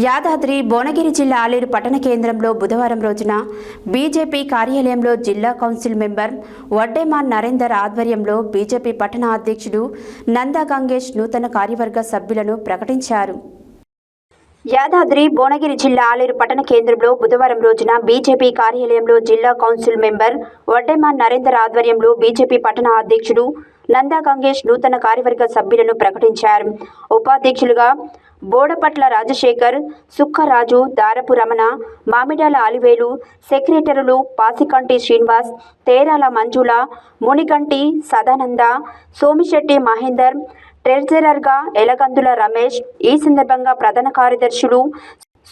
యాదాద్రి భువనగిరి జిల్లా ఆలేరు పట్టణ కేంద్రంలో బుధవారం రోజున బీజేపీ కార్యాలయంలో జిల్లా కౌన్సిల్ మెంబర్ వడ్డేమాన్ నరేందర్ ఆధ్వర్యంలో బీజేపీ పట్టణ అధ్యక్షుడు నందా గంగేష్ నూతన కార్యవర్గ సభ్యులను ప్రకటించారు. యాదాద్రి భువనగిరి జిల్లా ఆలేరు పట్టణ కేంద్రంలో బుధవారం రోజున బీజేపీ కార్యాలయంలో జిల్లా కౌన్సిల్ మెంబర్ వడ్డేమాన్ నరేందర్ ఆధ్వర్యంలో బీజేపీ పట్టణ అధ్యక్షుడు నందా గంగేష్ నూతన కార్యవర్గ సభ్యులను ప్రకటించారు. ఉపాధ్యక్షులుగా బోడపట్ల రాజశేఖర్, సుక్కరాజు, దారపు రమణ, మామిడాల అలివేలు, సెక్రటరీలు పాసికంటి శ్రీనివాస్, తేరాల మంజుల, మునిగంటి సదానంద, సోమిశెట్టి మహేందర్, ట్రెజరర్గా ఎలగందుల రమేష్. ఈ సందర్భంగా ప్రధాన కార్యదర్శులు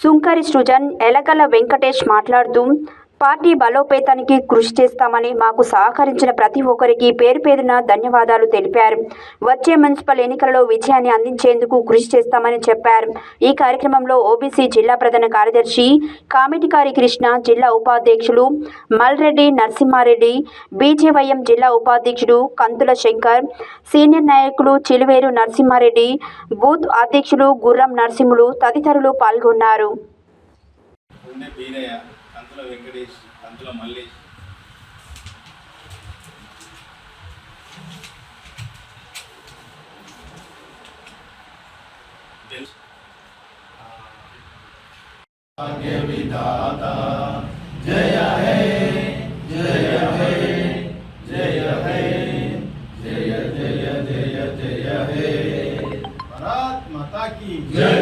సుంకరి సృజన్, ఎలగల వెంకటేష్ మాట్లాడుతూ పార్టీ బలోపేతానికి కృషి చేస్తామని, మాకు సహకరించిన ప్రతి ఒక్కరికి పేరు పేరున ధన్యవాదాలు తెలిపారు. వచ్చే మున్సిపల్ ఎన్నికలలో విజయాన్ని అందించేందుకు కృషి చేస్తామని చెప్పారు. ఈ కార్యక్రమంలో ఓబీసీ జిల్లా ప్రధాన కార్యదర్శి కామిటికారి కృష్ణ, జిల్లా ఉపాధ్యక్షులు మల్రెడ్డి నరసింహారెడ్డి, బీజేవైఎం జిల్లా ఉపాధ్యక్షుడు కంతుల శంకర్, సీనియర్ నాయకులు చిలువేరు నరసింహారెడ్డి, బూత్ అధ్యక్షులు గుర్రం నరసింహులు తదితరులు పాల్గొన్నారు. వెంకటేష్, కంతుల మల్లేష్, విధాతా జయ హే జయ హే జయ హే జయ జయ జయ జయ హే భారత్ మాతా की जय,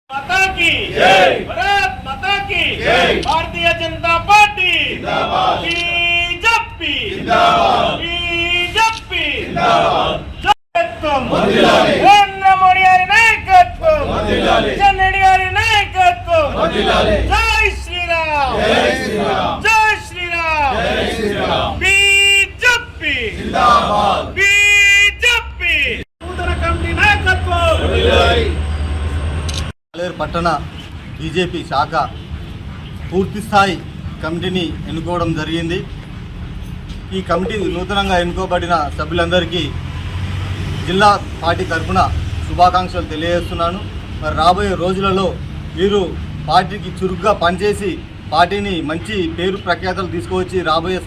माता की जय, भारत माता की जय, भारतीय जनता पार्टी जिंदाबाद, बीजेपी जिंदाबाद, बीजेपी जिंदाबाद, नायकत्వం వర్ధిల్లాలి, నరేంద్ర మోడీ గారి నాయకత్వం వర్ధిల్లాలి, జగన్ రెడ్డి గారి నాయకత్వం వర్ధిల్లాలి, జై శ్రీరామ్, జై శ్రీరామ్, జై శ్రీరామ్, జై శ్రీరామ్, बीजेपी जिंदाबाद, बीजेपी నూతన కమిటీ నాయకత్వం వర్ధిల్లాలి. ఆలేరు పట్టణ బీజేపీ శాఖ పూర్తిస్థాయి కమిటీని ఎన్నుకోవడం జరిగింది. ఈ కమిటీ నూతనంగా ఎన్నుకోబడిన సభ్యులందరికీ జిల్లా పార్టీ తరఫున శుభాకాంక్షలు తెలియజేస్తున్నాను. మరి రాబోయే రోజులలో వీరు పార్టీకి చురుగ్గా పనిచేసి పార్టీని మంచి పేరు ప్రఖ్యాతలు తీసుకువచ్చి రాబోయే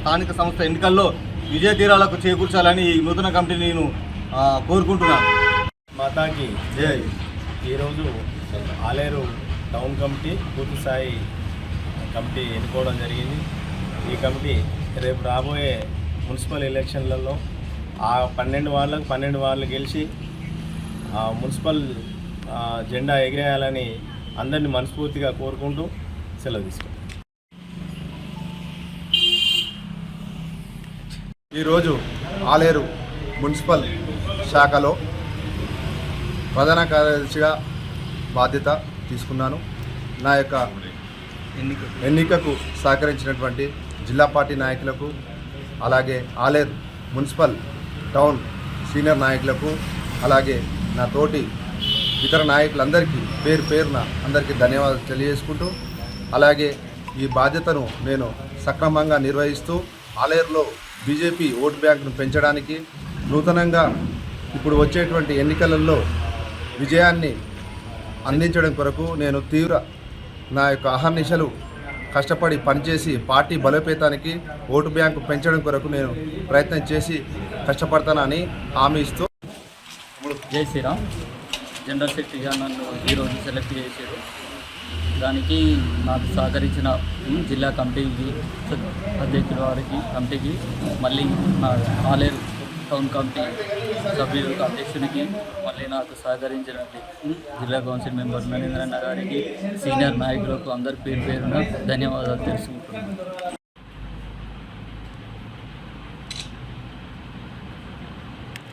స్థానిక సంస్థ ఎన్నికల్లో విజయ తీరాలకు చేకూర్చాలని ఈ నూతన కమిటీని నేను కోరుకుంటున్నాను. మాతాకి జై. ఈరోజు ఆలేరు టౌన్ కమిటీ పూర్తి స్థాయి కమిటీ ఎన్నుకోవడం జరిగింది. ఈ కమిటీ రేపు రాబోయే మున్సిపల్ ఎలక్షన్లలో ఆ 12 వార్డులు గెలిచి మున్సిపల్ జెండా ఎగిరేయాలని అందరినీ మనస్ఫూర్తిగా కోరుకుంటూ సెలవు తీసుకుంటాం. ఈరోజు ఆలేరు మున్సిపల్ శాఖలో ప్రధాన కార్యదర్శిగా బాధ్యత తీసుకున్నాను. నా యొక్క ఎన్నికకు సహకరించినటువంటి జిల్లా పార్టీ నాయకులకు, అలాగే ఆలేరు మున్సిపల్ టౌన్ సీనియర్ నాయకులకు, అలాగే నా తోటి ఇతర నాయకులందరికీ పేరు పేరున అందరికీ ధన్యవాదాలు తెలియజేసుకుంటూ, అలాగే ఈ బాధ్యతను నేను సక్రమంగా నిర్వహిస్తూ ఆలేరులో బీజేపీ ఓటు బ్యాంకును పెంచడానికి, నూతనంగా ఇప్పుడు వచ్చేటువంటి ఎన్నికలలో విజయాన్ని అందించడం కొరకు నేను నా యొక్క అహర్నిశలు కష్టపడి పనిచేసి పార్టీ బలోపేతానికి, ఓటు బ్యాంకు పెంచడం కొరకు నేను ప్రయత్నం చేసి కష్టపడతానని హామీ ఇస్తూ. జై శ్రీరామ్. జనరల్ సెక్రటరీగా నన్ను ఈరోజు సెలెక్ట్ చేశారు. దానికి నాకు సహకరించిన జిల్లా కమిటీకి అధ్యక్షుల వారికి, కమిటీకి, మళ్ళీ నా ఆలేరు టౌన్ కమిటీ సభ్యులకు, అధ్యక్షునికి, మళ్ళీ నాకు సహకరించిన జిల్లా కౌన్సిల్ మెంబర్ నరేంద్రన్న గారికి, సీనియర్ నాయకులకు అందరి పేరు పేరున ధన్యవాదాలు తెలుసుకుంటున్నాను.